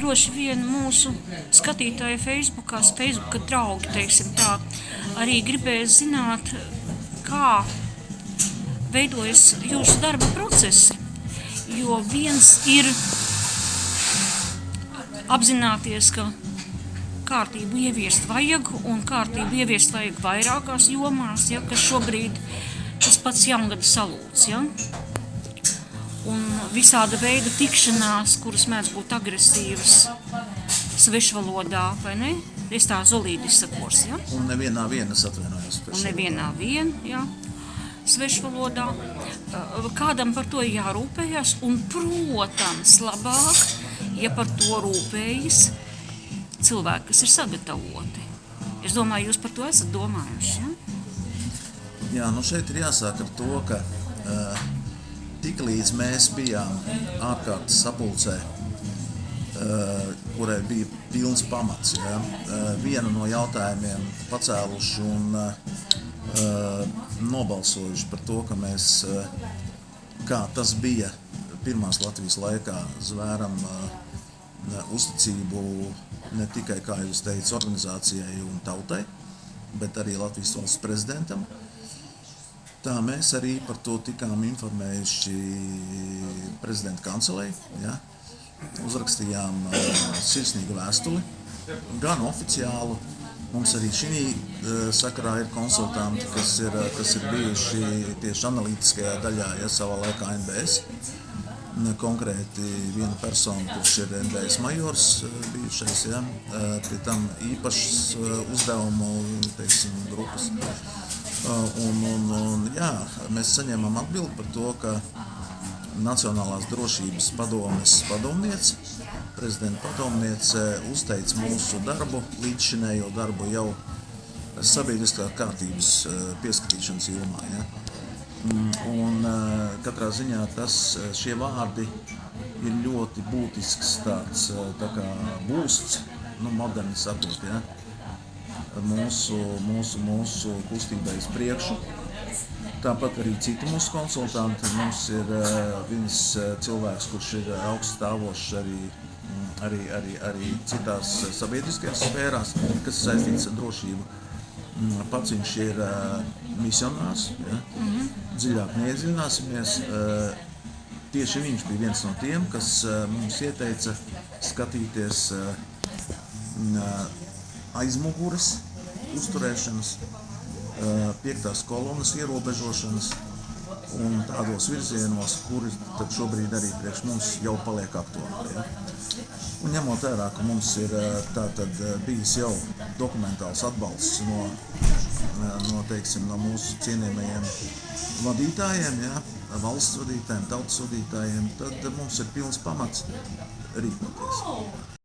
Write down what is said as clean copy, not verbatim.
droši vien mūsu skatītāji Facebooka draugi, teiksim tā, arī gribēs zināt, kā veidojas jūsu darba procesi. Jo viens ir apzināties, ka kārtību ieviest vajag, un kārtību ieviest vajag vairākās jomās, ja, kas šobrīd tas pats jaungada salūts. Ja. Un visāda veida tikšanās, kuras mēdz būt agresīvas svešvalodā, vai ne? Es tā zolīdi izsakos. Ja. Un nevienā vienas atvainojos. Un nevienā vien, ja. Svešvalodā. Kādam par to jārūpējas, un, protams, labāk, ja par to rūpējas cilvēki, kas ir sagatavoti. Es domāju, jūs par to esat domājuši, ja? Jā, šeit ir jāsāk ar to, ka tiklīdz mēs bijām ārkārtas sapulcē, kurai bija pilns pamats, ja, vienu no jautājumiem pacēluši un nobalsojuši par to, ka mēs, kā tas bija pirmās Latvijas laikā, zvēram uzticību ne tikai, kā jūs teicat, organizācijai un tautai, bet arī Latvijas valsts prezidentam. Tā mēs arī par to tikām informējuši prezidenta kancelei, ja? Uzrakstījām sirsnīgu vēstuli, gan oficiālu. Mums arī šī sakarā ir konsultanti, kas ir bijuši tieši analītiskajā daļā, ja savā laikā NBS. Konkrēti viena persona, kurš ir NBS majors bijušais, ja? Pie tam īpašas uzdevumu, teiksim, grupas. Jā, mēs saņēmām atbildi par to, ka Nacionālās drošības padomes padomniece, prezidenta padomniece uzteica mūsu darbu, līdzšinējo darbu jau sabiedriskā kārtības pieskatīšanas jomā. Ja? Un katrā ziņā šie vārdi ir ļoti būtisks tāds tā kā būsts, moderni sakot, ja? mūsu kustībai uz priekšu. Tāpat arī citi mūsu konsultanti. Mums ir viens cilvēks, kurš ir augststāvošs arī citās sabiedriskajās sfērās, kas saistīts ar drošību. Pats viņš ir misionārs, ja? Dziļāk neiedziļināsimies. Tieši viņš bija viens no tiem, kas mums ieteica skatīties aizmugures uzturēšanas, 5. kolonas ierobežošanas un tādos virzienos, kuri tad šobrīd arī priekš mums jau paliek aktuāli. Ja? Un ņemot vērā, ka mums ir tātad bijis jau dokumentāls atbalsts no mūsu cienījamajiem vadītājiem, ja? Valsts vadītājiem, tautas vadītājiem, tad mums ir pilns pamats rīkoties.